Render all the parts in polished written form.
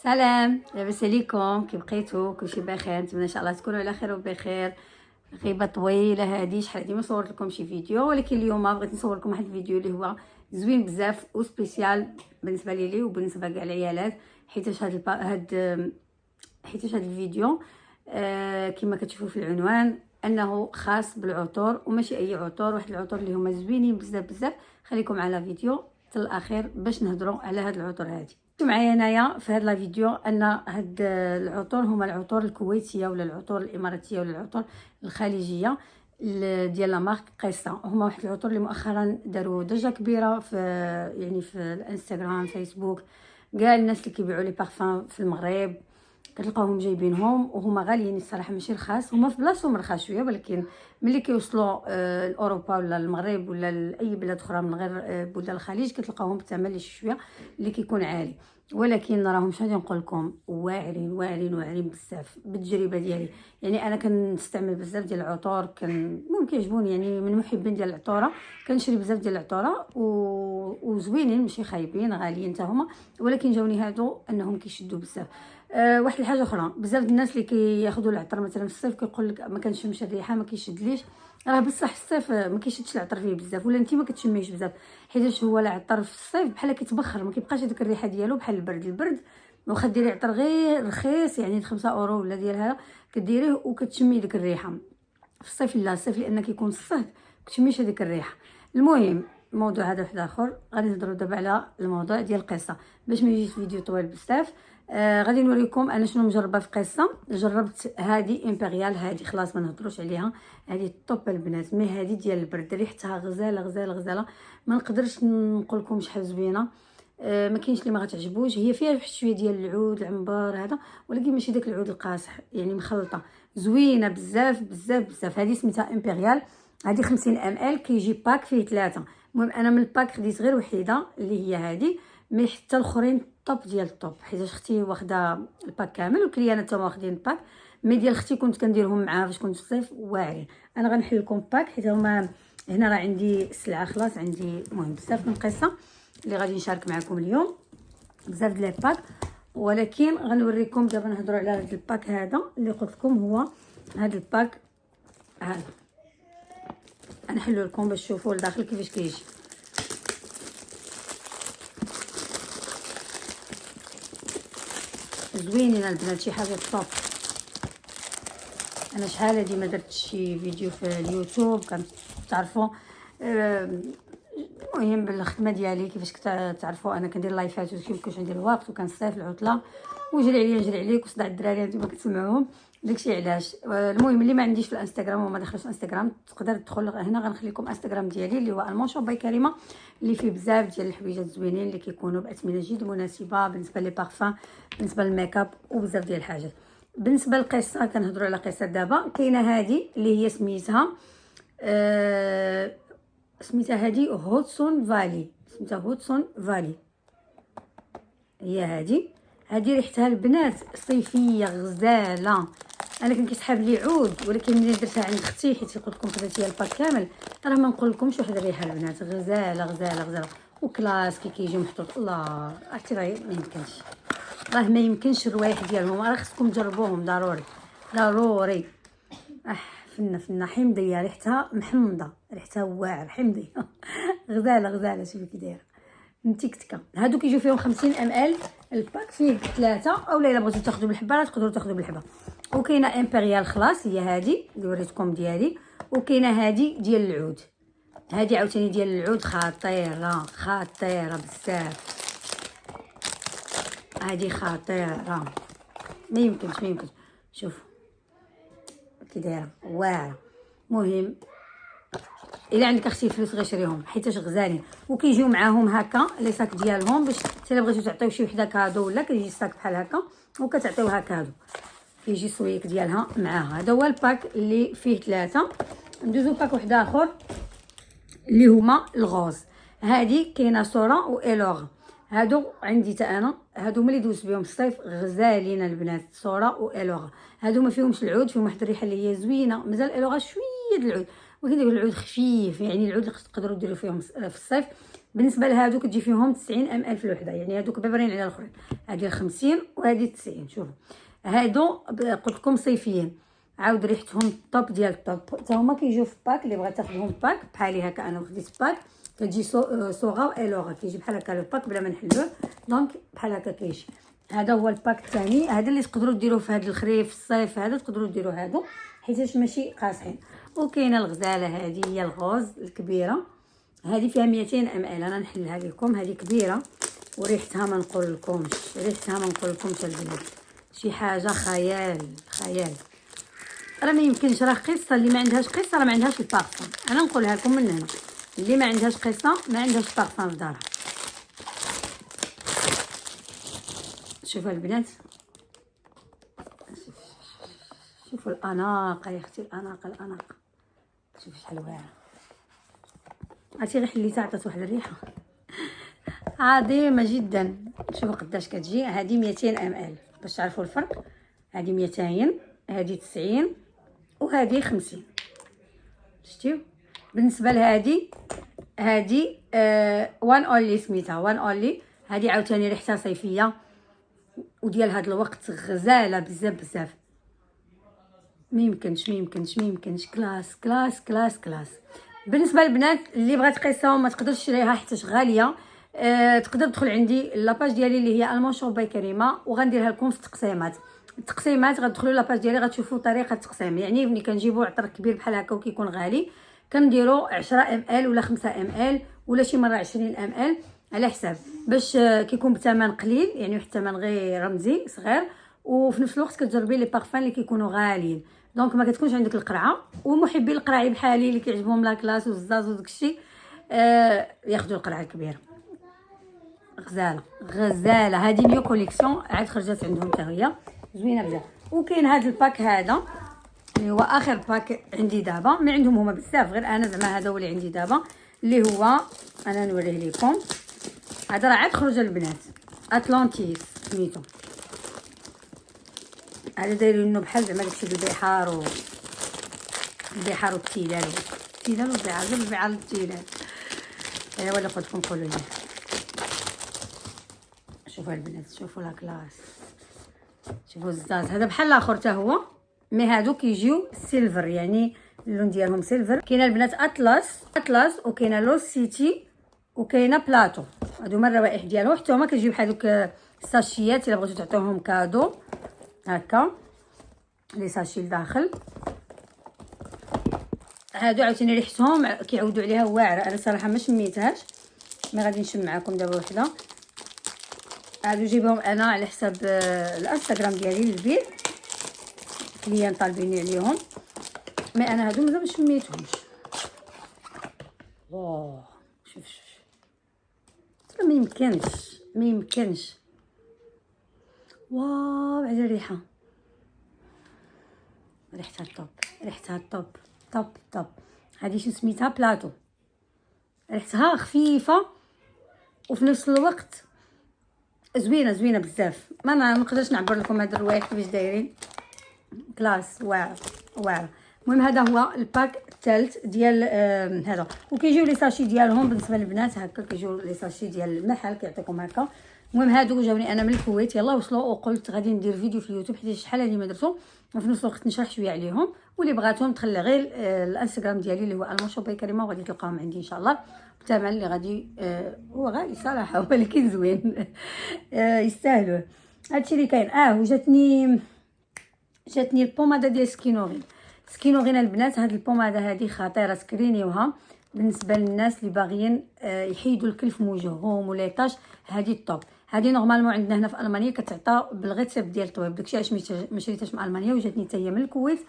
سلام، لاباس عليكم؟ كي بقيتو؟ كلشي بخير؟ نتمنى ان شاء الله تكونوا على خير وبخير. غيبه طويله هذه، شحال هذه ما صورت لكم شي فيديو، ولكن اليوم بغيت نصور لكم واحد الفيديو اللي هو زوين بزاف وسبيسيال بالنسبه لي وبالنسبه كاع العيالات. حيتاش حيتاش هذا الفيديو كما كتشوفوا في العنوان انه خاص بالعطور، وماشي اي عطور، واحد العطور اللي هما زوينين بزاف بزاف. خليكم على فيديو حتى الاخير باش نهضروا على هاد العطور هادي. معايا هنايا في هذا الفيديو ان هاد العطور هما العطور الكويتيه ولا العطور الاماراتيه ولا العطور الخليجيه ديال لا مارك قيسا. هما واحد العطور اللي مؤخرا داروا ضجه كبيره في في الانستغرام، فيسبوك، كاع الناس اللي كيبيعوا لي بارفان في المغرب كتلقاوهم جايبينهم، وهما غاليين الصراحه، ماشي رخاص. هما في بلاصتهم رخاص شويه، ولكن ملي كيوصلوا لاوروبا ولا المغرب ولا لاي بلاد اخرى من غير بلدان الخليج كتلقاوهم بثمن اللي شويه اللي كيكون عالي. ولكن راهم شنو غادي نقول لكم، واعرين واعرين واعرين بزاف بالتجربه ديالي. يعني انا كنستعمل بزاف ديال العطور، المهم كيعجبوني، يعني من محبين ديال العطوره. كنشري بزاف ديال العطوره وزوينين، ماشي خايبين، غاليين حتى هما، ولكن جاوني هادو انهم كيشدوا بزاف. واحد الحاجه اخرى، بزاف الناس اللي كياخذوا العطر مثلا في الصيف كيقول لك ما كنشمش الريحه، ما كيشدليش. راه بصح الصيف ما كيشدش العطر فيه بزاف، ولا انت ما كتشميش بزاف، حيت هو العطر في الصيف بحال كيتبخر، ما كيبقاش هذيك الريحه ديالو بحال البرد. واخا ديري عطر غير رخيص، يعني 5 اورو ولا ديال هذا، كديريه وكتشمي ديك الريحه. في الصيف لا، الصيف لان كيكون الصهد كتشميش هذيك الريحه. المهم الموضوع هذا واحد اخر، غادي نهضروا دابا على الموضوع ديال القصه باش ما يجيش فيديو طويل بزاف. غادي نوريكم انا شنو مجربه في قصه. جربت هذه امبريال، هذه خلاص ما نهضروش عليها، هذه الطوب البنات، مي هذه ديال البرد ريحتها غزاله غزاله غزاله، ما نقدرش نقول لكم شحال زوينه. ما كاينش اللي ما غتعجبوش، هي فيها واحد شويه ديال العود العنبر هذا، ولكن ماشي داك العود القاصح، يعني مخلطه زوينه بزاف بزاف بزاف. هذه سميتها امبريال، هذه 50 ال، كيجي باك فيه 3. المهم انا من الباك خديت غير وحيده اللي هي هذه، مي حتى الاخرين طوب ديال الطوب، حيت اختي واخده الباك كامل وكليانات حتى واخدين الباك. مي ديال اختي كنت كنديرهم معاها فاش كنت في الصيف واعرين. انا غنحل لكم باك حيت هما هنا راه عندي السلعه خلاص، عندي المهم بزاف من القصه اللي غادي نشارك معكم اليوم، بزاف ديال الباك. ولكن غنوريكم دابا، نهضروا على هذا الباك هذا اللي قلت لكم، هو هذا الباك هذا. نحلو لكم باش تشوفوا لداخل كيفاش كيجي. زوينين البنات، شي حاجه طوب. انا شحال هادي ما درتش شي فيديو في اليوتيوب، كتعرفوا. المهم بالخدمه ديالي كيفاش تعرفوا انا كندير لايفات وكيفاش ندير الوقت، وكنصيف العطله وجري عليا نجري عليك وصداع الدراري انتما كتسمعوهم، داكشي علاش. المهم اللي ما عنديش في الانستغرام وما دخلش الانستغرام، تقدر تدخل هنا. غنخلي لكم انستغرام ديالي اللي هو المونشوب باي كريمه، اللي فيه بزاف ديال الحويجات زوينين اللي كيكونوا باثمنه جد مناسبه بالنسبه لي بارفان، بالنسبه للميك اب، وبزاف ديال الحاجات. بالنسبه للقصه، كنهضروا على قصه دابا. كاينه هذه اللي هي سميتها سميتها هذه هوتسون فالي، سميتها هوتسون فالي. هي هذه ريحتها البنات صيفيه غزاله. انا كان كيسحاب لي عود، ولكن ملي درتها عند اختي، حيت قلت لكم خديت هي الباك كامل، راه ما نقول لكمش واحد الريحه البنات غزاله غزاله غزاله، وكلاس كيجي محطوط. الله عرفتي، راه ما يمكنش، راه ما يمكنش الروايح ديالهم، راه خصكم تجربوهم ضروري ضروري. فنه حمضيه، ريحتها محمضه، ريحتها واعر حمضيه غزاله غزاله. شوفي كي دايره متكتكه. هادو كيجيو فيهم 50 ال، الباك فيه 3، او الا بغيتو تاخذوا بالحبه راه تقدروا تاخذوا بالحبه. وكاينه امبريال خلاص، هي هذه اللي وريتكم ديالي، وكاينه هذه ديال العود. هذه عاوتاني ديال العود خطيره خطيره بزاف، هذه خطيره ما يمكنش ما يمكنش. شوفوا كي دايره واعره. المهم الا عندك اختي فلوس غير شريهم حيتاش غزالين، وكيجيو معاهم هكا لي ساك ديالهم، باش الا بغيتو تعطيو شي وحده كادو ولا كيجي ساك بحال هكا وكتعطيوها كادو، كيجي سويك ديالها معاها. هذا هو الباك اللي فيه 3. ندوزو باك واحد اخر اللي هما الغوز. هذه كاينه صوره والوغ، هادو عندي تا انا، هادو ملي دوزت بهم الصيف غزالين البنات، صوره والوغ. هادو ما فيهمش العود، فيهم واحد الريحه اللي هي زوينه، مازال الوغ شويه د العود، ولكن داك العود خفيف، يعني العود اللي تقدروا ديروا فيهم في الصيف بالنسبه لهادو كتجي فيهم 90 ml في الوحده، يعني هادوك بابرين على الاخرين، هادي 50 وهادي 90. شوفوا هادو قلت لكم صيفيين، عاود ريحتهم طوب ديال الطوب، حتى هما كيجيو في باك. اللي بغات تاخذهم باك بحالي هكا، انا خديت باك كتجي صوغا والوغا، كيجي بحال هكا لو باك بلا ما نحلوه، دونك بحال هكا كيجي. هذا هو الباك الثاني، هذا اللي تقدروا ديروه في هذا الخريف الصيف، هذا تقدروا ديروا هادو حيتاش ماشي قاصحين. وكاينه الغزاله هذه هي الغوز الكبيره، هذه فيها 200 ml، انا نحلها لكم، هذه كبيره وريحتها ما نقول لكمش، ريحتها ما نقول لكمش البنات، شي حاجه خيال خيال. راه ما يمكنش، راه قصه اللي ما عندهاش قصه راه ما عندهاش البارفان، انا نقولها لكم من هنا، اللي ما عندهاش قصه ما عندهاش بارفان في دارها. شوفوا البنات، شوفوا الاناقه يا اختي، الاناقه شوفوا شحال واعره، عرفتي غير حليتها عطات واحد الريحه عظيمه جدا. شوفوا قداش كتجي، هذه 200 ml باش تعرفوا الفرق، هذه 200، هذه 90 وهذه 50. شفتيو؟ بالنسبه لهذه هذه وان اونلي سميتها، وان اونلي، هذه عاوتاني ريحتها صيفيه وديال هذا الوقت غزاله بزاف. ما يمكنش كلاس كلاس كلاس كلاس. بالنسبه للبنات اللي بغات قصه وما تقدرش تشريها حيت غاليه، تقدر تدخل عندي لاباج ديالي اللي هي المونشور باي كريمه، وغنديرها لكم في التقسيمات غتدخلوا لاباج ديالي غتشوفوا طريقه التقسيم. يعني ملي كنجيبوا عطر كبير بحال هكا وكيكون غالي كنديروا 10 ml ولا 5 ml ولا شي مره 20 ml على حساب، باش كيكون بثمن قليل، يعني واحد الثمن غير رمزي صغير، وفي نفس الوقت كتجربي لي بارفان اللي كيكونوا غاليين، دونك ما كتكونش عندك القرعه. ومحبي القرعي بحالي اللي كيعجبهم لا كلاس والزاز وداكشي ياخذوا القرعه الكبيره. غزاله هذه نيو كوليكسيون عاد خرجت عندهم حتى هي زوينه بزاف. وكاين هذا الباك هذا اللي هو اخر باك عندي دابا، من عندهم هما بزاف، غير انا زعما هذا هو اللي عندي دابا، اللي هو انا نوريه لكم. هذا راه عاد خرج البنات، اتلانتيس سميتو، هذا دايرينو بحال زعما داكشي البحار والتيلال والبحار والتيلال، ايوا اللي قلت لكم قولوا لي. شوفوا البنات، شوفوا لا كلاس، شوفوا الزاز، هذا بحال الاخر حتى هو، مي هادو كيجيو سيلفر، يعني اللون ديالهم سيلفر. كاينه البنات اطلس وكاينه لوس سيتي وكاينه بلاطو، هادو هما الروائح ديالهم، حتى هما كيجيو بحال دوك الساشيات الا بغيتو تعطيوهم كادو هكا، لي ساشي لداخل. هادو عاوتاني ريحتهم كيعودوا عليها واعره، انا صراحه ما شميتهاش، مي غادي نشم معكم دابا وحده. هادو جيبهم انا على حساب الانستغرام ديالي للبيع، كليان طالبيني عليهم، مي انا هادو مازال ما شميتهمش. واه شوف ما يمكنش واو على الريحه، ريحتها طوب. هذه شنو سميتها؟ بلاطو، ريحتها خفيفه وفي نفس الوقت زوينه بزاف. ما نقدرش نعبر لكم هاد الروائح كيفاش دايرين، كلاس واعر. المهم هذا هو الباك الثالث ديال هذا، وكيجيو لي ساشي ديالهم بالنسبه للبنات هكا، كيجيو لي ساشي ديال المحل كيعطيكم هكا. المهم هادو جاوني انا من الكويت، يلا وصلوا، وقلت غادي ندير فيديو في اليوتيوب حيت شحال هادي ما درتو، وفي نفس الوقت نشرح شويه عليهم، واللي بغاتهم تخلي غير الانستغرام ديالي اللي هو المونشور باي كريمه، وغادي تلقاهم عندي ان شاء الله بثمن اللي غادي هو غالي صراحه ولكن زوين يستاهلوه. هادشي اللي كاين. جاتني البوماده ديال سكينورين البنات، هاد البوماده هادي خطيره، سكرينيوها بالنسبه للناس اللي باغيين يحيدوا الكلف من وجههم ولا طاش. هادي الطوب، هادي نورمالمون عندنا هنا في المانيا كتعطى بالغيتسيب ديال الطبيب، داكشي علاش ما شريتهاش من المانيا وجاتني حتى هي من الكويت.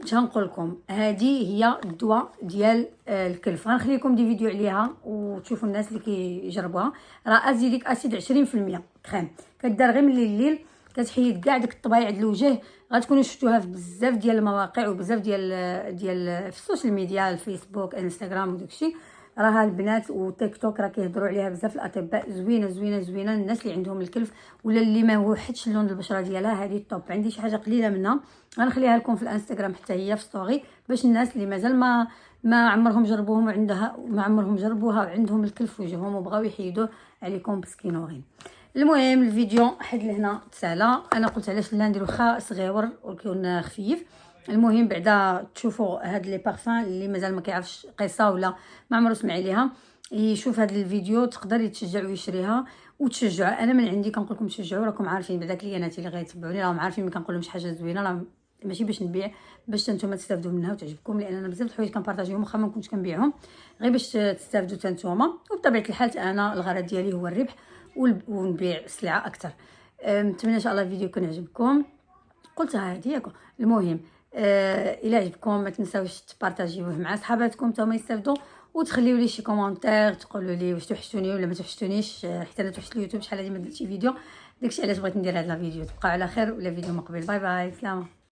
باش نقول لكم هذه هي الدواء ديال الكلف، غنخلي لكم دي فيديو عليها وتشوفوا الناس اللي كيجربوها. راه ازيليك اسيد 20% كريم، كدار غير من الليل، كتحيد كاع داك الطبايع د الوجه. غتكونوا شفتوها في بزاف ديال المواقع وبزاف ديال في السوشيال ميديا، الفيسبوك، انستغرام وداكشي. راها البنات وتيك توك راه كيهضروا عليها بزاف الاطباء، زوينه زوينه زوينه. الناس اللي عندهم الكلف ولا اللي ما وحدش اللون البشره ديالها، هذه الطوب. عندي شي حاجه قليله منها غنخليها لكم في الانستغرام حتى هي في ستوري، باش الناس اللي مازال ما عمرهم جربوهم وعندها ما عمرهم جربوها وعندهم الكلف وجههم وبغاو يحيدوه عليكم بسكينورين. المهم الفيديو حد لهنا تسالى. انا قلت علاش لا نديرو خا صغيور ويكون خفيف. المهم بعدا تشوفوا هاد لي بارفان اللي مازال ما كيعرفش قصه ولا ما عمرو سمع عليها، يشوف هاد الفيديو تقدر يتشجع ويشريها وتشجعوا. انا من عندي كنقول لكم شجعوا، راكم عارفين بعدا كلياناتي اللي غيتبعوني راهم عارفين ملي كنقول لهم شي حاجه زوينه راه ماشي باش نبيع، باش نتوما تستافدوا منها وتعجبكم، لان انا بزاف د الحوايج كنبارطاجيهم واخا ما كنتش كنبيعهم، غير باش تستافدوا حتى نتوما. وبطبيعه الحال انا الغرض ديالي هو الربح ونبيع السلعه اكثر. نتمنى ان شاء الله الفيديو يكون عجبكم. قلتها هذه ياكم. المهم الى عجبكم ما تنساوش تبارطاجيوه مع صحاباتكم حتى هما يستافدوا، وتخليوا لي شي كومونتير تقولوا لي واش توحشتوني ولا ما توحشتونيش، حتى انا توحشت اليوتيوب شحال هادي ما درتش فيديو. داكشي علاش بغيت ندير هذا الفيديو. تبقاو على خير ولا فيديو مقبل. باي باي، سلامه.